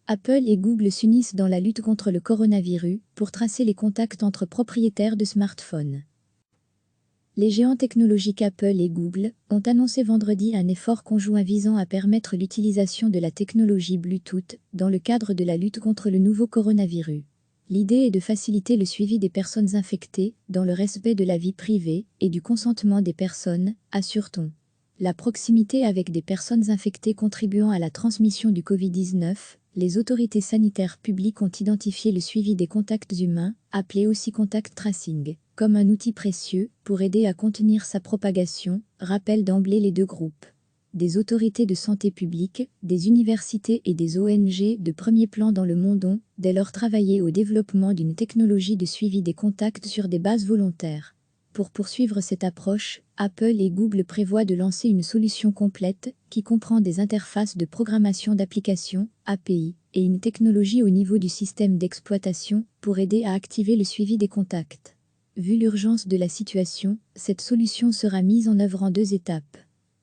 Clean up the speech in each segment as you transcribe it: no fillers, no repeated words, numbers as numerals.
Apple et Google s'unissent dans la lutte contre le coronavirus pour tracer les contacts entre propriétaires de smartphones. Les géants technologiques Apple et Google ont annoncé vendredi un effort conjoint visant à permettre l'utilisation de la technologie Bluetooth dans le cadre de la lutte contre le nouveau coronavirus. L'idée est de faciliter le suivi des personnes infectées dans le respect de la vie privée et du consentement des personnes, assure-t-on. La proximité avec des personnes infectées contribuant à la transmission du Covid-19, les autorités sanitaires publiques ont identifié le suivi des contacts humains, appelé aussi contact tracing, comme un outil précieux pour aider à contenir sa propagation, rappellent d'emblée les deux groupes. Des autorités de santé publique, des universités et des ONG de premier plan dans le monde ont, dès lors, travaillé au développement d'une technologie de suivi des contacts sur des bases volontaires. Pour poursuivre cette approche, Apple et Google prévoient de lancer une solution complète qui comprend des interfaces de programmation d'applications, API, et une technologie au niveau du système d'exploitation pour aider à activer le suivi des contacts. Vu l'urgence de la situation, cette solution sera mise en œuvre en 2 étapes.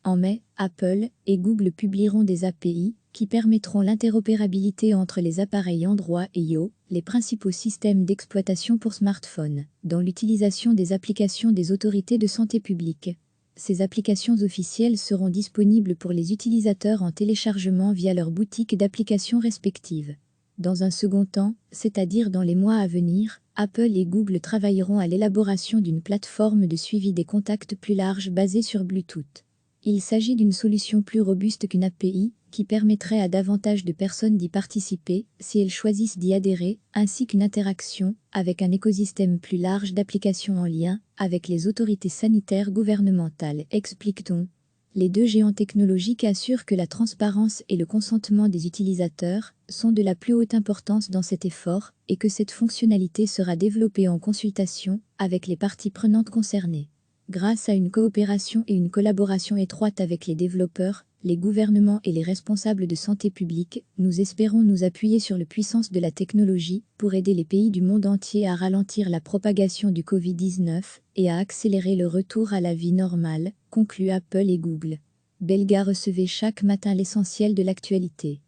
En mai, Apple et Google publieront des API qui permettront l'interopérabilité entre les appareils Android et iOS, les principaux systèmes d'exploitation pour smartphones, dans l'utilisation des applications des autorités de santé publique. Ces applications officielles seront disponibles pour les utilisateurs en téléchargement via leurs boutiques d'applications respectives. Dans un second temps, c'est-à-dire dans les mois à venir, Apple et Google travailleront à l'élaboration d'une plateforme de suivi des contacts plus large basée sur Bluetooth. Il s'agit d'une solution plus robuste qu'une API, qui permettrait à davantage de personnes d'y participer, si elles choisissent d'y adhérer, ainsi qu'une interaction avec un écosystème plus large d'applications en lien avec les autorités sanitaires gouvernementales, explique-t-on. Les deux géants technologiques assurent que la transparence et le consentement des utilisateurs sont de la plus haute importance dans cet effort et que cette fonctionnalité sera développée en consultation avec les parties prenantes concernées. Grâce à une coopération et une collaboration étroite avec les développeurs, les gouvernements et les responsables de santé publique, nous espérons nous appuyer sur la puissance de la technologie pour aider les pays du monde entier à ralentir la propagation du Covid-19 et à accélérer le retour à la vie normale, conclut Apple et Google. Belga, recevez chaque matin l'essentiel de l'actualité.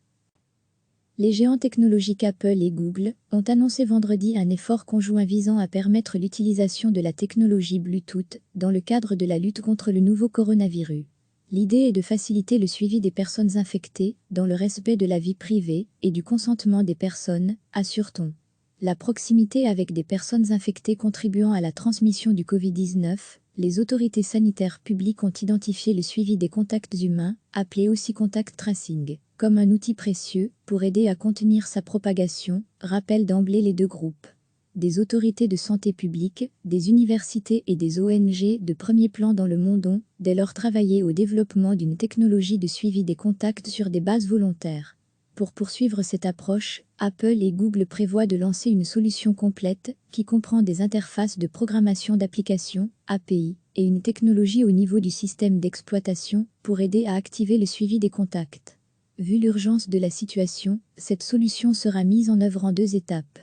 Les géants technologiques Apple et Google ont annoncé vendredi un effort conjoint visant à permettre l'utilisation de la technologie Bluetooth dans le cadre de la lutte contre le nouveau coronavirus. L'idée est de faciliter le suivi des personnes infectées dans le respect de la vie privée et du consentement des personnes, assure-t-on. La proximité avec des personnes infectées contribuant à la transmission du Covid-19, les autorités sanitaires publiques ont identifié le suivi des contacts humains, appelé aussi contact tracing, comme un outil précieux pour aider à contenir sa propagation, rappellent d'emblée les deux groupes. Des autorités de santé publique, des universités et des ONG de premier plan dans le monde ont, dès lors, travaillé au développement d'une technologie de suivi des contacts sur des bases volontaires. Pour poursuivre cette approche, Apple et Google prévoient de lancer une solution complète qui comprend des interfaces de programmation d'applications, API, et une technologie au niveau du système d'exploitation pour aider à activer le suivi des contacts. Vu l'urgence de la situation, cette solution sera mise en œuvre en 2 étapes.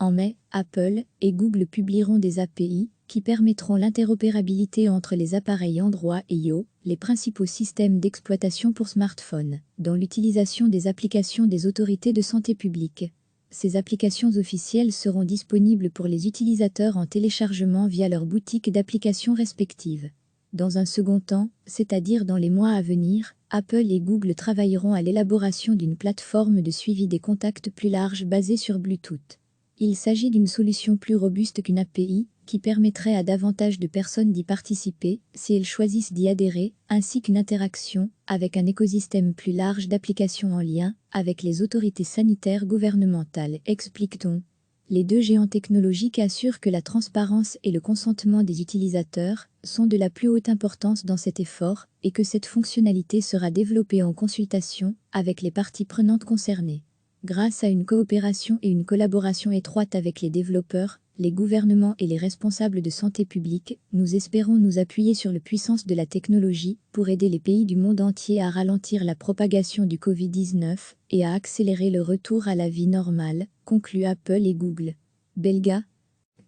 En mai, Apple et Google publieront des API qui permettront l'interopérabilité entre les appareils Android et iOS, les principaux systèmes d'exploitation pour smartphones, dans l'utilisation des applications des autorités de santé publique. Ces applications officielles seront disponibles pour les utilisateurs en téléchargement via leurs boutiques d'applications respectives. Dans un second temps, c'est-à-dire dans les mois à venir, Apple et Google travailleront à l'élaboration d'une plateforme de suivi des contacts plus large basée sur Bluetooth. Il s'agit d'une solution plus robuste qu'une API, qui permettrait à davantage de personnes d'y participer, si elles choisissent d'y adhérer, ainsi qu'une interaction avec un écosystème plus large d'applications en lien avec les autorités sanitaires gouvernementales, explique-t-on. Les deux géants technologiques assurent que la transparence et le consentement des utilisateurs sont de la plus haute importance dans cet effort et que cette fonctionnalité sera développée en consultation avec les parties prenantes concernées. Grâce à une coopération et une collaboration étroite avec les développeurs, les gouvernements et les responsables de santé publique, nous espérons nous appuyer sur la puissance de la technologie pour aider les pays du monde entier à ralentir la propagation du Covid-19 et à accélérer le retour à la vie normale, conclut Apple et Google. Belga.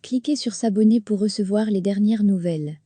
Cliquez sur s'abonner pour recevoir les dernières nouvelles.